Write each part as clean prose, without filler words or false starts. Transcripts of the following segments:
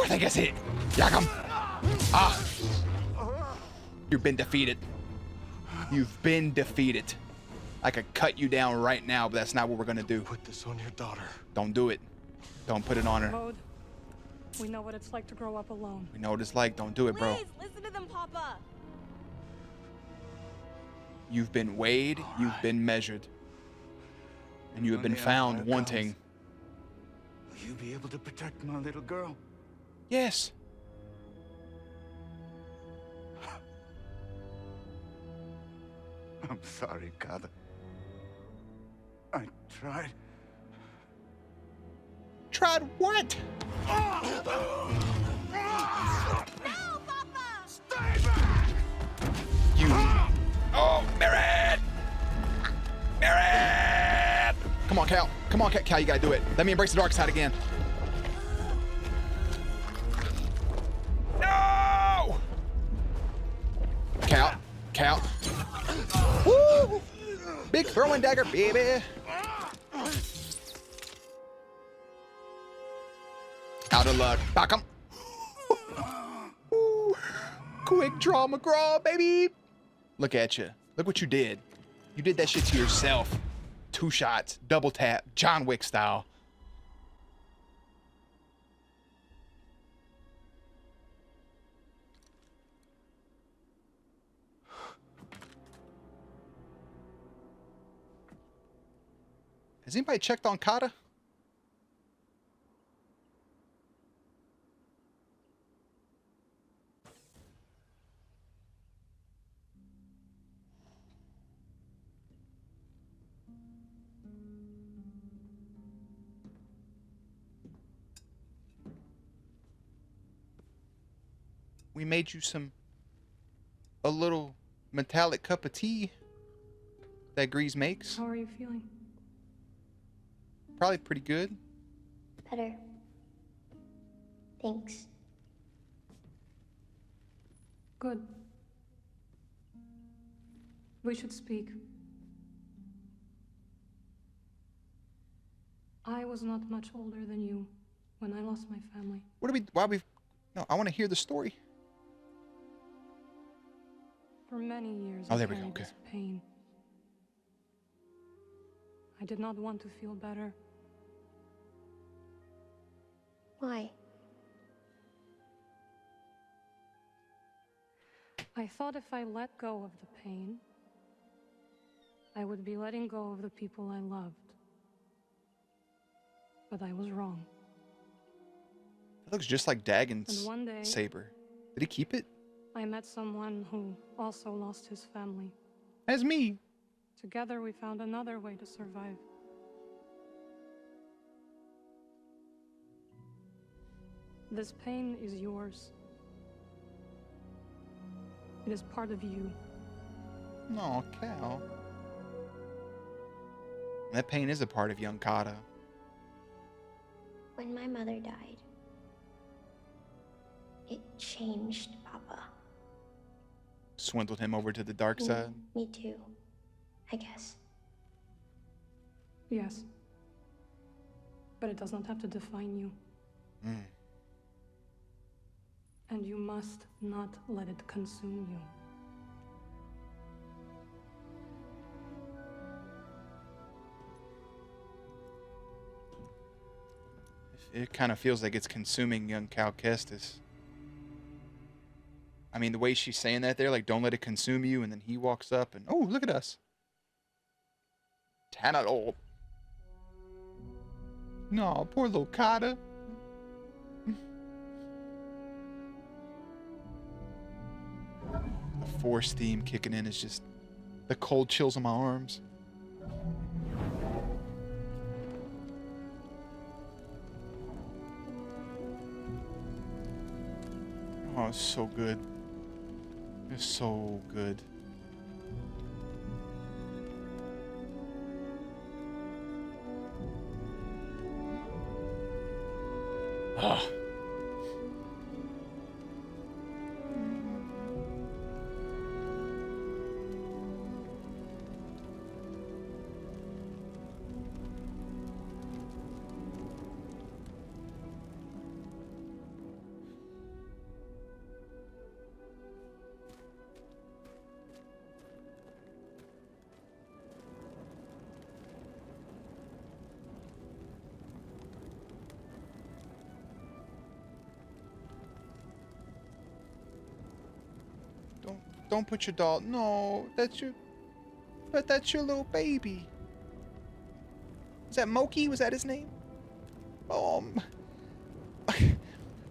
I think that's it. Yakam. Ah. You've been defeated. You've been defeated. I could cut you down right now, but that's not what we're gonna do. Put this on your daughter. Don't do it. Don't put it on her. VOD, we know what it's like to grow up alone. We know what it's like. Don't do it, bro. Please, listen to them, Papa. You've been weighed. You've been measured. And you have been found wanting. Will you be able to protect my little girl? Yes. I'm sorry, Kata. I tried. Tried what? No, Papa! Stay back! You. Oh, Merritt! Merritt! Come on, Cal. Come on, Cal. You gotta do it. Let me embrace the dark side again. No! Cal. Cal. Woo! Big throwing dagger, baby. Out of luck. Back 'em. Ooh. Quick draw McGraw, baby. Look at you. Look what you did. You did that shit to yourself. 2 shots, double tap, John Wick style. Has anybody checked on Kata? We made you a little metallic cup of tea that Grease makes. How are you feeling? Probably pretty good. Better. Thanks. Good. We should speak. I was not much older than you when I lost my family. No, I want to hear the story. For many years, Oh, I there we go, carried okay. this pain. I did not want to feel better. Why? I thought if I let go of the pain, I would be letting go of the people I loved. But I was wrong. It looks just like Dagon's And one day, saber. Did he keep it? I met someone who also lost his family. As me. Together, we found another way to survive. This pain is yours. It is part of you. No, Cal. That pain is a part of young Kata. When my mother died, it changed Papa. Swindled him over to the dark side. Me too, I guess. Yes. But it does not have to define you. Mm. And you must not let it consume you. It kind of feels like it's consuming young Cal Kestis. I mean, the way she's saying that there, like, don't let it consume you, and then he walks up and, oh, look at us. Tanalo. No, poor little Kata. The Force theme kicking in is just the cold chills on my arms. Oh, it's so good. It's so good. Ah. Don't put your doll. No, that's your. But that's your little baby. Is that Moki? Was that his name?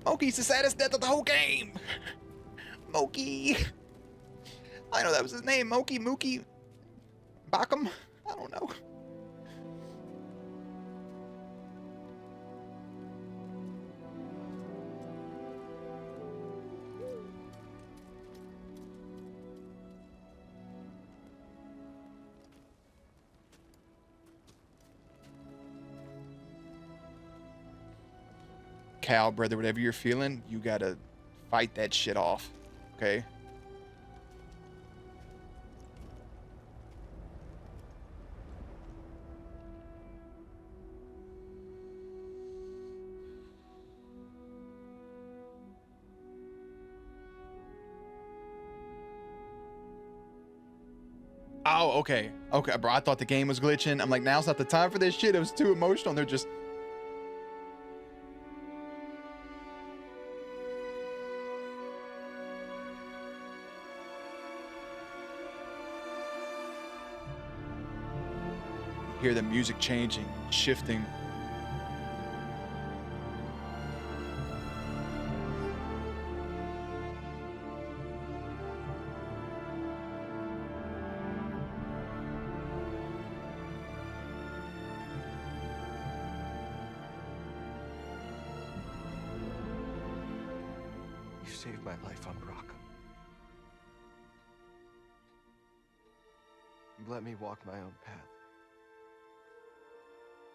Moki's the saddest death of the whole game. Moki. I know that was his name. Moki, Mookie, Bakum. I don't know. Cal, brother, whatever you're feeling, you gotta fight that shit off, okay? Oh, okay. Okay, bro, I thought the game was glitching. I'm like, now's not the time for this shit. It was too emotional. They're just... Hear the music changing, shifting. You saved my life on Brock. You let me walk my own path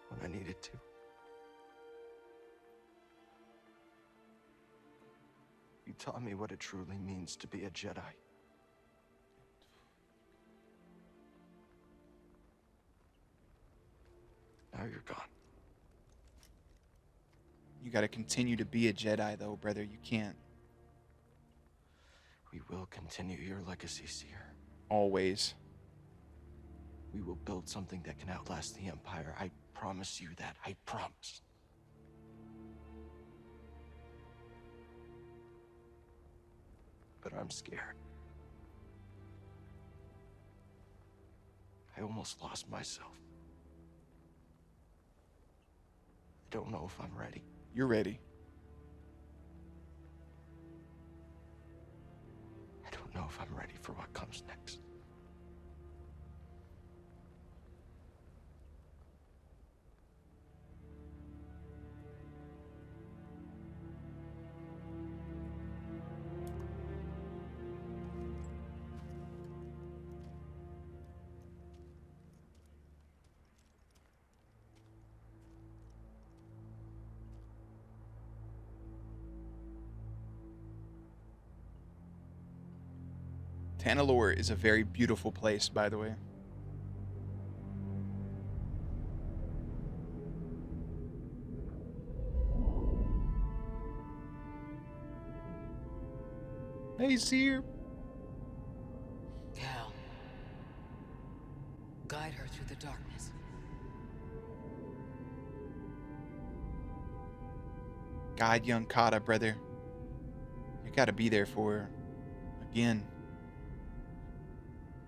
when I needed to. You taught me what it truly means to be a Jedi. Now you're gone. You gotta continue to be a Jedi, though, brother. You can't. We will continue your legacy, Seer. Always. We will build something that can outlast the Empire. I promise you that. I promise. But I'm scared. I almost lost myself. I don't know if I'm ready. You're ready. I don't know if I'm ready for what comes next. Tanalorr is a very beautiful place, by the way. Hey, Seer. Cal, guide her through the darkness. Guide young Kata, brother. You gotta be there for her. Again.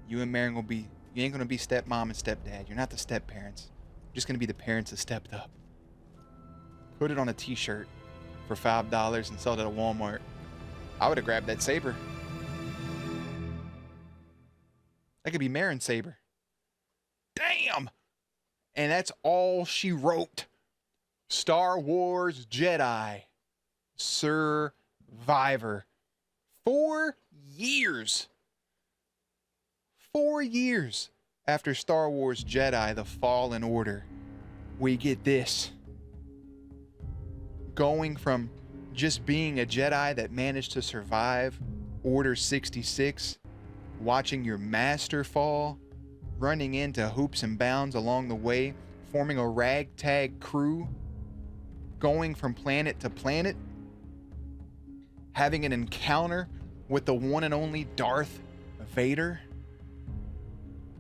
You and Marin will be... You ain't gonna be stepmom and stepdad. You're not the step parents. You're just gonna be the parents that stepped up. Put it on a t-shirt for $5 and sell it at a Walmart. I would have grabbed that saber. That could be Marin's saber. Damn! And that's all she wrote. Star Wars Jedi Survivor. 4 years. 4 years after Star Wars Jedi The Fallen Order, we get this. Going from just being a Jedi that managed to survive Order 66, watching your master fall, running into hoops and bounds along the way, forming a ragtag crew, going from planet to planet, having an encounter with the one and only Darth Vader,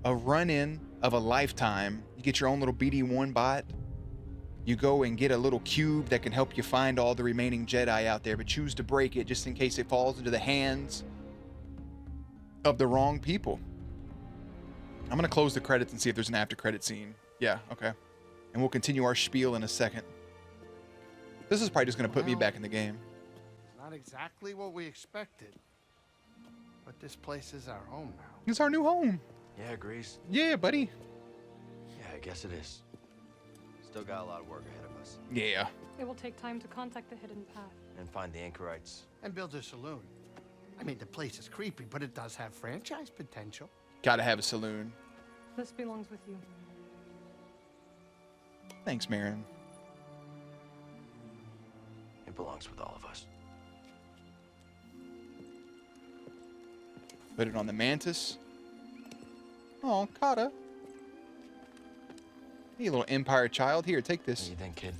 a run-in of a lifetime. You get your own little BD-1 bot. You go and get a little cube that can help you find all the remaining Jedi out there, but choose to break it just in case it falls into the hands of the wrong people. I'm going to close the credits and see if there's an after credit scene. Yeah, okay. And we'll continue our spiel in a second. This is probably just going to put me back in the game. It's not exactly what we expected. But this place is our home now. It's our new home. Yeah, Grease. Yeah, buddy. Yeah, I guess it is. Still got a lot of work ahead of us. Yeah. It will take time to contact the hidden path. And find the anchorites. And build a saloon. I mean, the place is creepy, but it does have franchise potential. Gotta have a saloon. This belongs with you. Thanks, Marin. It belongs with all of us. Put it on the mantis. Oh, Kata. Hey, little Empire child. Here, take What do this. you think, kid?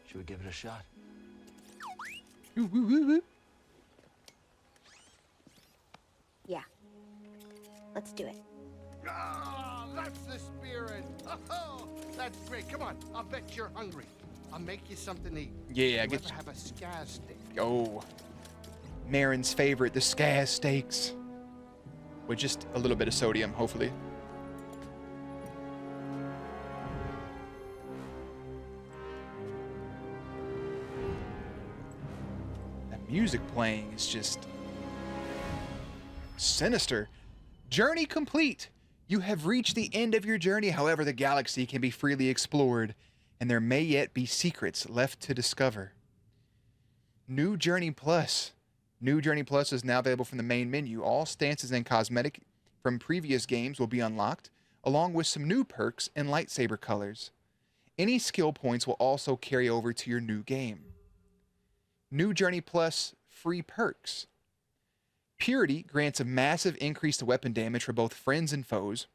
Should we give it a shot? Ooh, ooh, ooh, ooh. Yeah. Let's do it. Ah, that's the spirit. Oh, that's great. Come on, I'll bet you're hungry. I'll make you something to eat. Yeah, You get ever have a scaz steak? Oh, Marin's favorite, the Skaz steaks. With just a little bit of sodium, hopefully. That music playing is just sinister. Journey complete. You have reached the end of your journey. However, the galaxy can be freely explored, and there may yet be secrets left to discover. New Journey Plus. New Journey Plus is now available from the main menu. All stances and cosmetic from previous games will be unlocked, along with some new perks and lightsaber colors. Any skill points will also carry over to your new game. New Journey Plus free perks. Purity grants a massive increase to weapon damage for both friends and foes.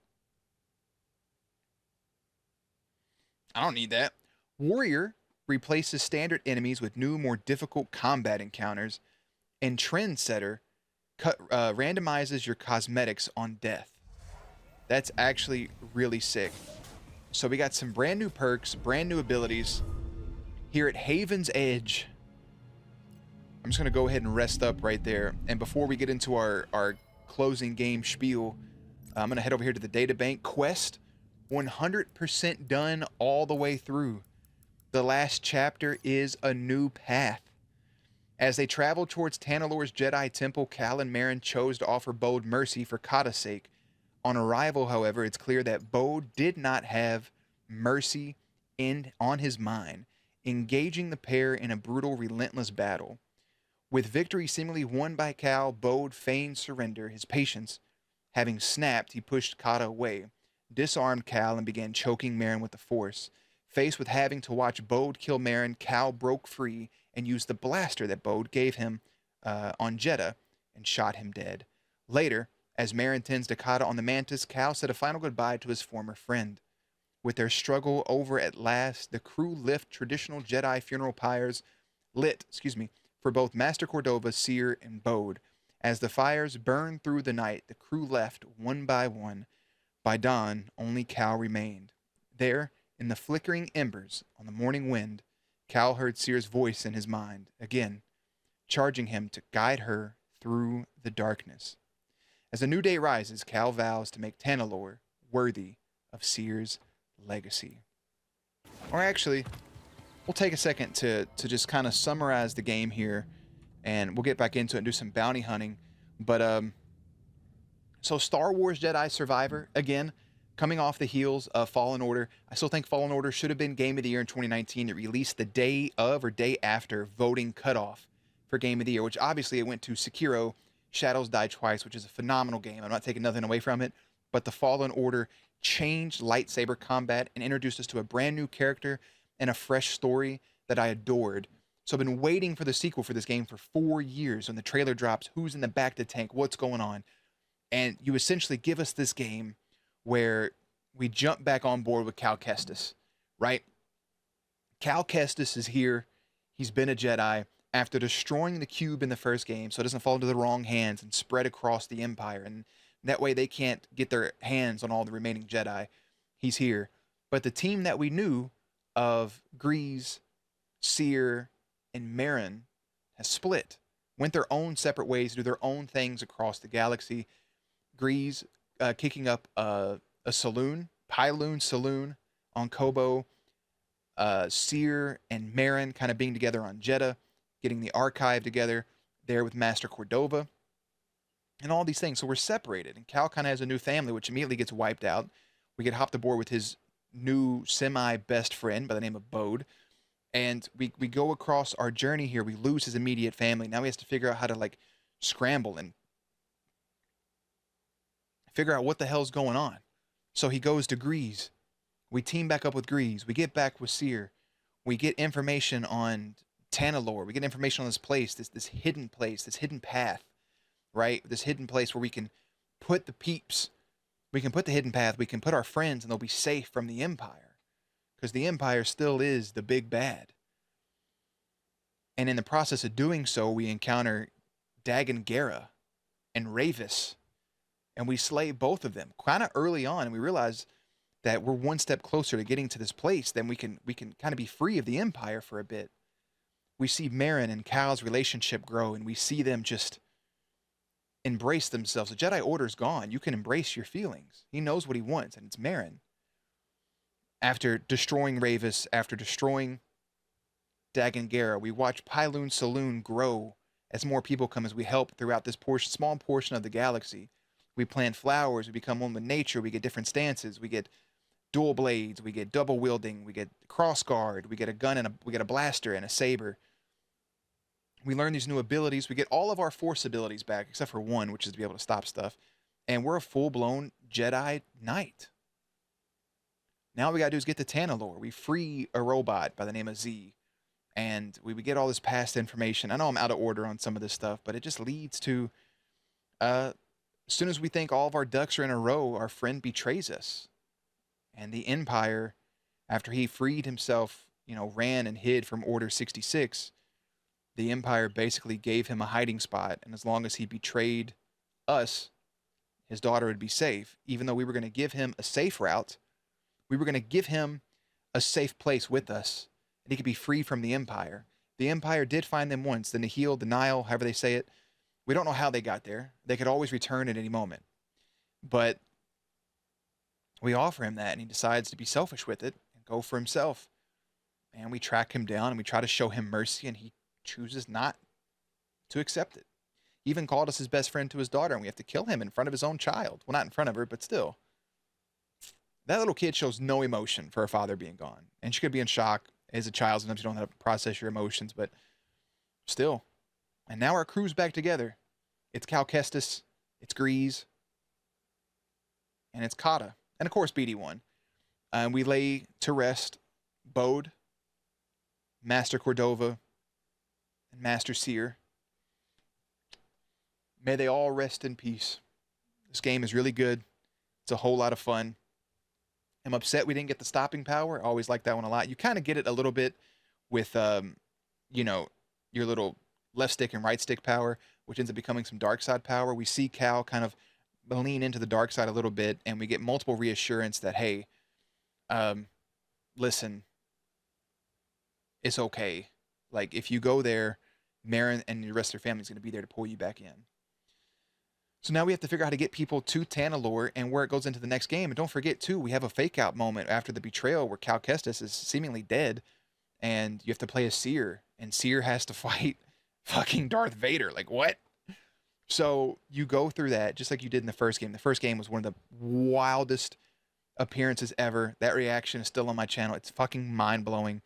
I don't need that. Warrior replaces standard enemies with new, more difficult combat encounters. And Trendsetter randomizes your cosmetics on death. That's actually really sick. So we got some brand new perks, brand new abilities here at Haven's Edge. I'm just going to go ahead and rest up right there. And before we get into our closing game spiel, I'm going to head over here to the databank. Quest 100% done all the way through. The last chapter is a new path. As they traveled towards Tanalor's Jedi temple, Cal and Marin chose to offer Bode mercy for Kata's sake. On arrival, however, it's clear that Bode did not have mercy on his mind, engaging the pair in a brutal, relentless battle. With victory seemingly won by Cal, Bode feigned surrender. His patience having snapped, he pushed Kata away, disarmed Cal, and began choking Marin with the Force. Faced with having to watch Bode kill Marin, Cal broke free and used the blaster that Bode gave him on Jeddah and shot him dead. Later, as Marin tends to Kata on the Mantis, Cal said a final goodbye to his former friend. With their struggle over at last, the crew lit traditional Jedi funeral pyres for both Master Cordova, Seer, and Bode. As the fires burned through the night, the crew left one by one. By dawn, only Cal remained. There, in the flickering embers on the morning wind, Cal heard Seer's voice in his mind, again, charging him to guide her through the darkness. As a new day rises, Cal vows to make Tanalor worthy of Seer's legacy. Or actually, we'll take a second to just kind of summarize the game here, and we'll get back into it and do some bounty hunting. But, so Star Wars Jedi Survivor, again, coming off the heels of Fallen Order. I still think Fallen Order should have been Game of the Year in 2019. It released the day of or day after voting cutoff for Game of the Year, which obviously it went to Sekiro, Shadows Die Twice, which is a phenomenal game. I'm not taking nothing away from it, but the Fallen Order changed lightsaber combat and introduced us to a brand new character and a fresh story that I adored. So I've been waiting for the sequel for this game for 4 years. When the trailer drops, who's in the back of the tank, what's going on? And you essentially give us this game where we jump back on board with Cal Kestis, right? Cal Kestis is here. He's been a Jedi after destroying the cube in the first game so it doesn't fall into the wrong hands and spread across the Empire. And that way they can't get their hands on all the remaining Jedi. He's here. But the team that we knew of Grease, Seer, and Marin has split. went their own separate ways to do their own things across the galaxy. Grease kicking up a saloon, Pyloon Saloon on Kobo. Seer and Marin kind of being together on Jeddah, getting the archive together there with Master Cordova, and all these things. So we're separated, and Cal kind of has a new family, which immediately gets wiped out. We get hopped aboard with his new semi-best friend by the name of Bode, and we go across our journey here. We lose his immediate family. Now he has to figure out how to like scramble and figure out what the hell's going on. So he goes to Grease. We team back up with Grease. We get back with Seer. We get information on Tanalorr. We get information on this place, this hidden place, this hidden path, right? This hidden place where we can put the peeps. We can put the hidden path. We can put our friends, and they'll be safe from the Empire, because the Empire still is the big bad. And in the process of doing so, we encounter Dagan Gera and Ravis, and we slay both of them kind of early on, and we realize that we're one step closer to getting to this place. Then we can kind of be free of the Empire for a bit. We see Marin and Cal's relationship grow, and we see them just embrace themselves. The Jedi Order's gone. You can embrace your feelings. He knows what he wants, and it's Marin. After destroying Ravis, after destroying Dagan Gera, we watch Pyloon Saloon grow as more people come, as we help throughout this small portion of the galaxy. We plant flowers, we become one with nature, we get different stances, we get dual blades, we get double wielding, we get cross guard, we get a gun and we get a blaster and a saber. We learn these new abilities. We get all of our Force abilities back, except for one, which is to be able to stop stuff. And we're a full-blown Jedi Knight. Now all we gotta do is get to Tanalorr. We free a robot by the name of Z. And we get all this past information. I know I'm out of order on some of this stuff, but it just leads to, as soon as we think all of our ducks are in a row, our friend betrays us. And the Empire, after he freed himself, ran and hid from Order 66, the Empire basically gave him a hiding spot. And as long as he betrayed us, his daughter would be safe. Even though we were going to give him a safe route, we were going to give him a safe place with us, and he could be free from the Empire. The Empire did find them once, the Nihil, the Nile, however they say it. We don't know how they got there. They could always return at any moment. But we offer him that, and he decides to be selfish with it and go for himself. And we track him down, and we try to show him mercy, and he chooses not to accept it. He even called us his best friend to his daughter, and we have to kill him in front of his own child. Well, not in front of her, but still. That little kid shows no emotion for her father being gone. And she could be in shock as a child. Sometimes you don't have to process your emotions, but still. And now our crew's back together. It's Cal Kestis, it's Grease, and it's Kata. And of course, BD1. And we lay to rest Bode, Master Cordova, and Master Seer. May they all rest in peace. This game is really good. It's a whole lot of fun. I'm upset we didn't get the stopping power. I always like that one a lot. You kind of get it a little bit with, your little left stick and right stick power, which ends up becoming some dark side power. We see Cal kind of lean into the dark side a little bit, and we get multiple reassurance that, hey, listen, it's okay. Like, if you go there, Marin and the rest of their family is going to be there to pull you back in. So now we have to figure out how to get people to Tanalorr and where it goes into the next game. And don't forget, too, we have a fake-out moment after the betrayal where Cal Kestis is seemingly dead, and you have to play as Seer, and Seer has to fight fucking Darth Vader. Like, what? So you go through that just like you did in the first game. The first game was one of the wildest appearances ever. That reaction is still on my channel. It's fucking mind-blowing.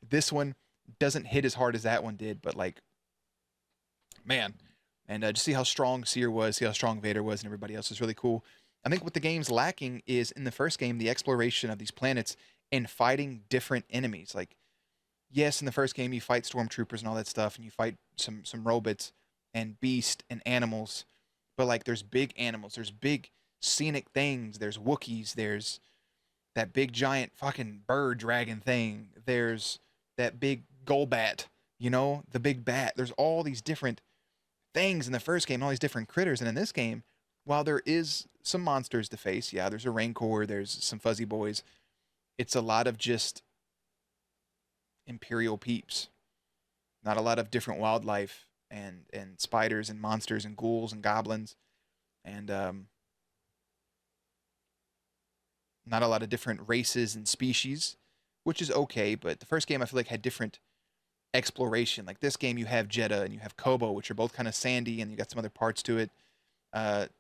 This one doesn't hit as hard as that one did, but, like, man. And just see how strong Seer was, see how strong Vader was, and everybody else is really cool. I think what the game's lacking is, in the first game, the exploration of these planets and fighting different enemies. Like, yes, in the first game, you fight stormtroopers and all that stuff, and you fight some robots and beasts and animals. But, like, there's big animals. There's big scenic things. There's Wookiees. There's that big giant fucking bird dragon thing. There's that big Golbat, the big bat. There's all these different things in the first game, all these different critters. And in this game, while there is some monsters to face, yeah, there's a Rancor, there's some fuzzy boys, it's a lot of just Imperial peeps. Not a lot of different wildlife. and spiders and monsters and ghouls and goblins, and not a lot of different races and species, which is okay. But the first game I feel like had different exploration. Like this game, you have Jeddah and you have Kobo, which are both kind of sandy, and you got some other parts to it.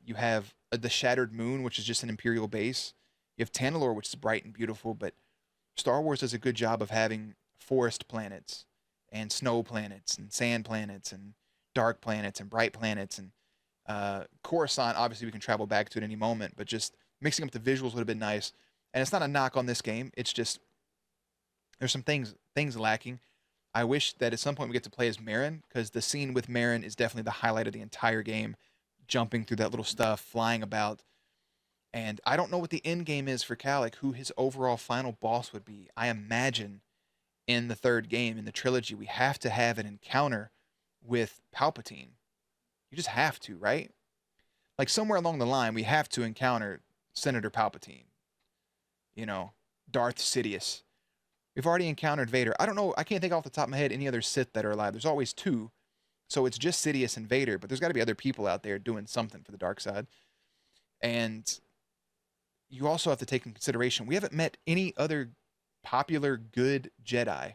You have the Shattered Moon, which is just an Imperial base. You have Tanalorr, which is bright and beautiful, but Star Wars does a good job of having forest planets and snow planets and sand planets and dark planets and bright planets. And Coruscant, obviously we can travel back to at any moment, but just mixing up the visuals would have been nice. And it's not a knock on this game. It's just there's some things lacking. I wish that at some point we get to play as Marin, because the scene with Marin is definitely the highlight of the entire game. Jumping through that little stuff, flying about. And I don't know what the end game is for Cal, like who his overall final boss would be. I imagine in the third game, in the trilogy, we have to have an encounter with Palpatine. You just have to, right? Like somewhere along the line, we have to encounter Senator Palpatine. You know, Darth Sidious. We've already encountered Vader. I don't know. I can't think off the top of my head any other Sith that are alive. There's always two. So it's just Sidious and Vader, but there's got to be other people out there doing something for the dark side. And you also have to take in consideration, we haven't met any other popular good Jedi.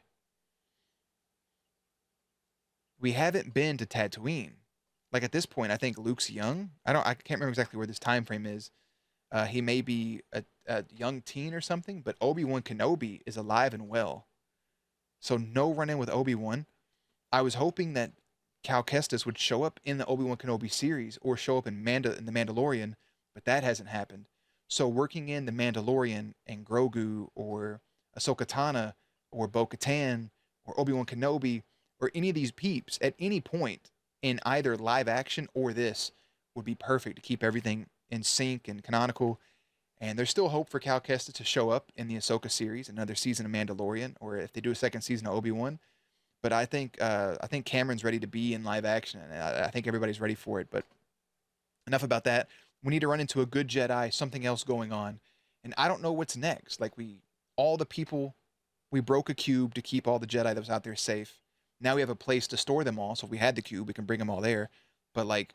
We haven't been to Tatooine. Like at this point, I think Luke's young. I can't remember exactly where this time frame is. He may be a young teen or something, but Obi-Wan Kenobi is alive and well. So no run-in with Obi-Wan. I was hoping that Cal Kestis would show up in the Obi-Wan Kenobi series or show up in The Mandalorian, but that hasn't happened. So working in The Mandalorian and Grogu or Ahsoka Tano or Bo-Katan or Obi-Wan Kenobi or any of these peeps at any point in either live action or this would be perfect to keep everything in sync and canonical. And there's still hope for Cal Kestis to show up in the Ahsoka series, another season of Mandalorian, or if they do a second season of Obi-Wan. But I think Cameron's ready to be in live action, and I think everybody's ready for it. But enough about that. We need to run into a good Jedi, something else going on. And I don't know what's next. Like we broke a cube to keep all the Jedi that was out there safe. Now we have a place to store them all. So if we had the cube, we can bring them all there. But like,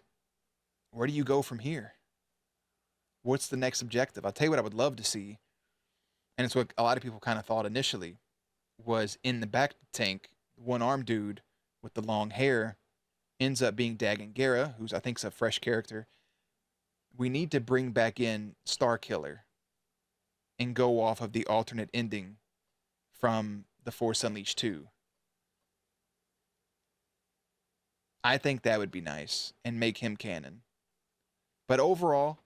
where do you go from here? What's the next objective? I'll tell you what I would love to see. And it's what a lot of people kind of thought initially was in the back tank, one-armed dude with the long hair ends up being Dagan Gera, who's I think is a fresh character. We need to bring back in Starkiller and go off of the alternate ending from The Force Unleashed 2. I think that would be nice and make him canon. But overall,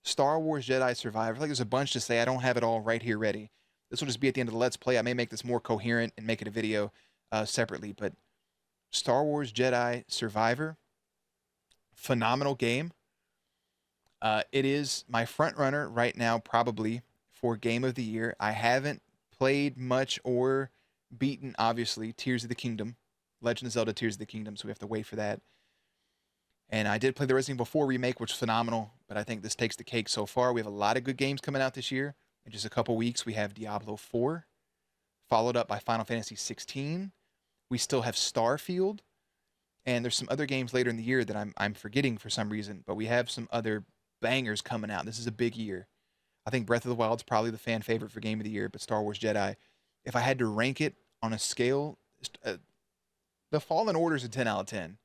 Star Wars Jedi Survivor, I feel like there's a bunch to say. I don't have it all right here ready. This will just be at the end of the Let's Play. I may make this more coherent and make it a video separately. But Star Wars Jedi Survivor, phenomenal game. It is my front runner right now, probably for Game of the Year. I haven't played much or beaten, obviously, Tears of the Kingdom, Legend of Zelda Tears of the Kingdom, so we have to wait for that. And I did play the Resident Evil 4 remake, which is phenomenal, but I think this takes the cake so far. We have a lot of good games coming out this year. In just a couple weeks, we have Diablo 4, followed up by Final Fantasy 16. We still have Starfield, and there's some other games later in the year that I'm forgetting for some reason, but we have some other bangers coming out. This is a big year. I think Breath of the Wild is probably the fan favorite for Game of the Year, but Star Wars Jedi, if I had to rank it on a scale, the Fallen Order is a 10 out of 10.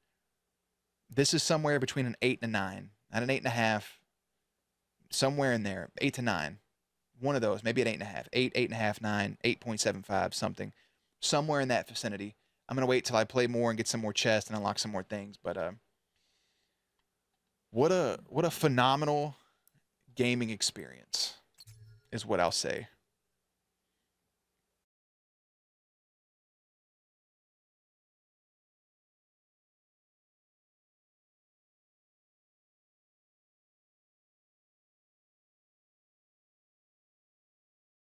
This is somewhere between an 8 and a 9. Not an 8.5. Somewhere in there. 8 to 9. One of those. Maybe an 8.5. 8, 8.5, 9, 8.75, something. Somewhere in that vicinity. I'm going to wait till I play more and get some more chests and unlock some more things. But what a phenomenal gaming experience is what I'll say.